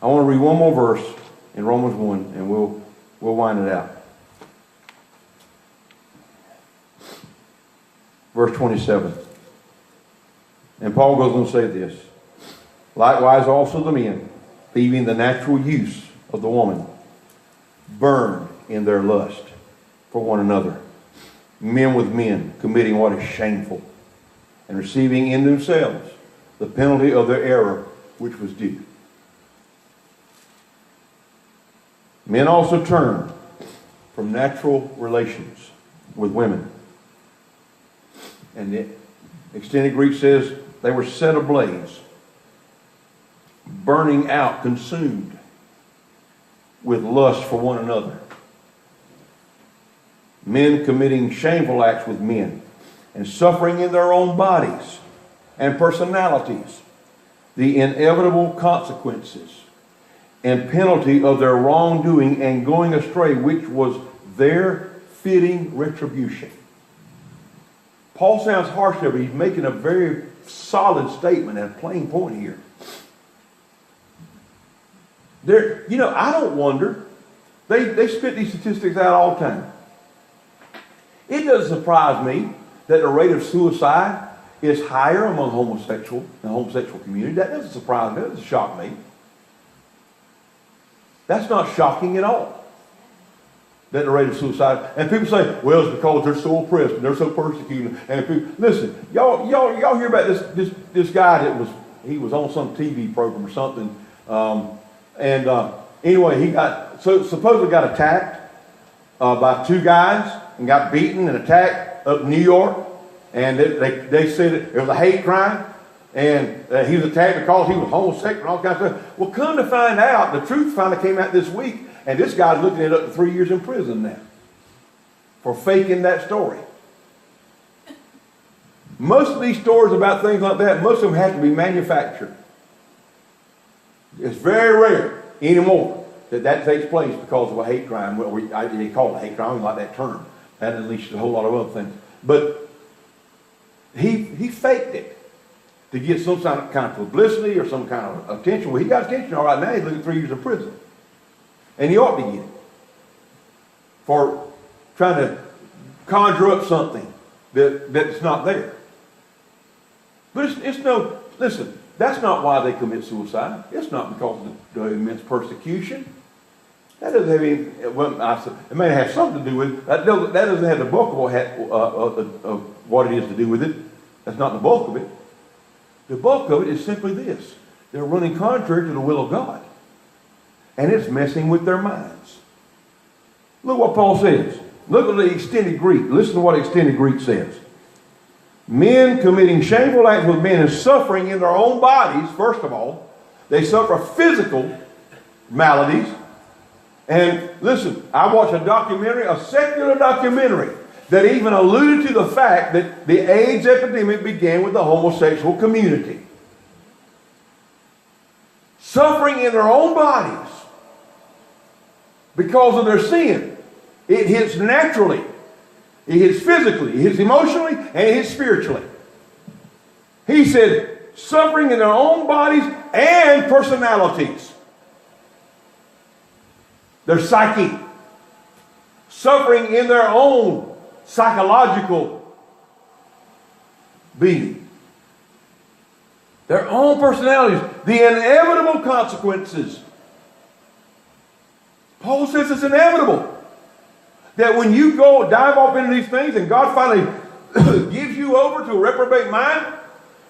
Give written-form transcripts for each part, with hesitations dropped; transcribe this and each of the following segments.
I want to read one more verse in Romans 1, and we'll wind it out. Verse 27. And Paul goes on to say this. Likewise also the men, leaving the natural use of the woman, burn in their lust for one another. Men with men, committing what is shameful, and receiving in themselves the penalty of their error which was due. Men also turn from natural relations with women. And the extended Greek says they were set ablaze, burning out, consumed with lust for one another. Men committing shameful acts with men and suffering in their own bodies and personalities the inevitable consequences and penalty of their wrongdoing and going astray, which was their fitting retribution. Paul sounds harsh there, but he's making a very solid statement and a plain point here. I don't wonder. They spit these statistics out all the time. It doesn't surprise me that the rate of suicide is higher among the homosexual community. That doesn't surprise me. That doesn't shock me. That's not shocking at all. That the rate of suicide. And people say, well, it's because they're so oppressed and they're so persecuted. And people, listen, y'all hear about this guy that was on some TV program or something. Anyway, he supposedly got attacked by two guys and got beaten and attacked up in New York. And they said it was a hate crime. And he was attacked because he was homosexual and all kinds of stuff. Well, come to find out, the truth finally came out this week. And this guy's looking at up to 3 years in prison now for faking that story. Most of these stories about things like that, most of them have to be manufactured. It's very rare anymore that takes place because of a hate crime. Well, they call it a hate crime. I don't like that term. That unleashes a whole lot of other things. But he faked it to get some kind of publicity or some kind of attention. Well, he got attention all right now. He's looking at 3 years in prison. And he ought to get it for trying to conjure up something that's not there. But listen, that's not why they commit suicide. It's not because of the immense persecution. That doesn't have any, it may have something to do with it. That doesn't have the bulk of what it is to do with it. That's not the bulk of it. The bulk of it is simply this. They're running contrary to the will of God. And it's messing with their minds. Look what Paul says. Look at the extended Greek. Listen to what extended Greek says. Men committing shameful acts with men and suffering in their own bodies, first of all. They suffer physical maladies. And listen, I watched a secular documentary, that even alluded to the fact that the AIDS epidemic began with the homosexual community. Suffering in their own bodies. Because of their sin. It hits naturally. It hits physically. It hits emotionally. And it hits spiritually. He said, suffering in their own bodies and personalities. Their psyche. Suffering in their own psychological being. Their own personalities. The inevitable consequences. Paul says it's inevitable that when you go dive off into these things and God finally gives you over to a reprobate mind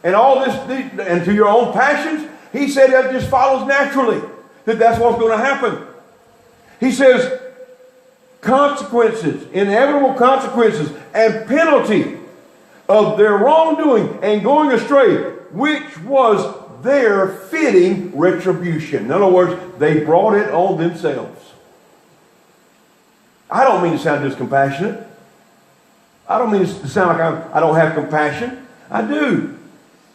and all this and to your own passions, he said that just follows naturally, that's what's going to happen. He says consequences, inevitable consequences and penalty of their wrongdoing and going astray, which was their fitting retribution. In other words, they brought it on themselves. I don't mean to sound discompassionate. I don't mean to sound like I don't have compassion. I do.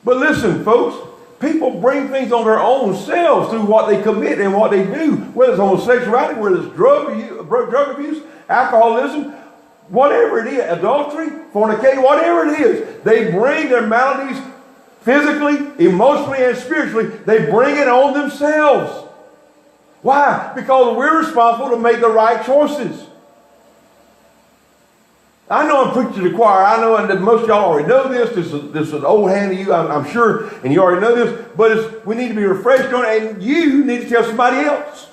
But listen, folks, people bring things on their own selves through what they commit and what they do, whether it's homosexuality, whether it's drug abuse, alcoholism, whatever it is, adultery, fornicating, whatever it is. They bring their maladies physically, emotionally, and spiritually. They bring it on themselves. Why? Because we're responsible to make the right choices. I know I'm preaching to the choir. I know that most of y'all already know this. This is an old hand to you, I'm sure, and you already know this. But we need to be refreshed on it, and you need to tell somebody else.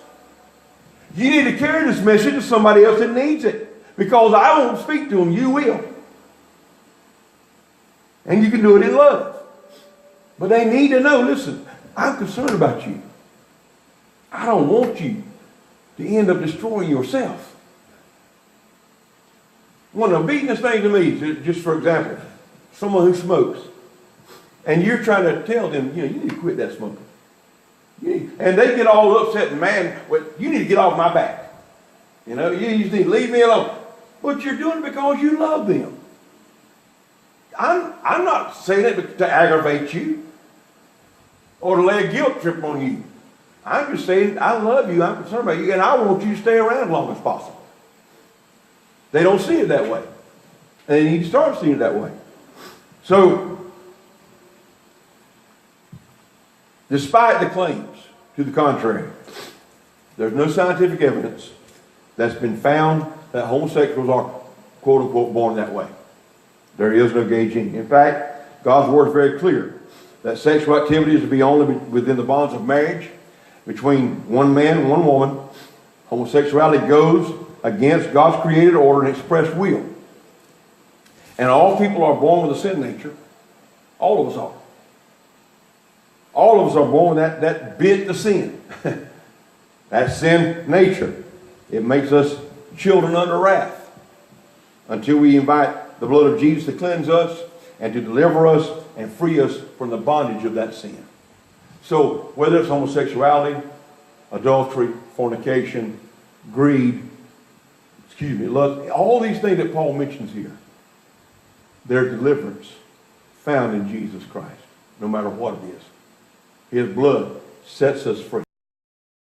You need to carry this message to somebody else that needs it. Because I won't speak to them, you will. And you can do it in love. But they need to know, listen, I'm concerned about you. I don't want you to end up destroying yourself. One of the beatingest things to me, just for example, someone who smokes, and you're trying to tell them, you need to quit that smoking. And they get all upset and mad, well, you need to get off my back. You just need to leave me alone. But you're doing it because you love them. I'm not saying it to aggravate you or to lay a guilt trip on you. I'm just saying I love you, I'm concerned about you, and I want you to stay around as long as possible. They don't see it that way. And they need to start seeing it that way. So, despite the claims to the contrary, there's no scientific evidence that's been found that homosexuals are, quote unquote, born that way. There is no gay gene. In fact, God's word is very clear that sexual activity is to be only within the bonds of marriage between one man and one woman. Homosexuality goes against God's created order and expressed will. And all people are born with a sin nature. All of us are. All of us are born with that bent to sin. That sin nature. It makes us children under wrath until we invite the blood of Jesus to cleanse us and to deliver us and free us from the bondage of that sin. So whether it's homosexuality, adultery, fornication, greed, lust, all these things that Paul mentions here, their deliverance found in Jesus Christ, no matter what it is. His blood sets us free.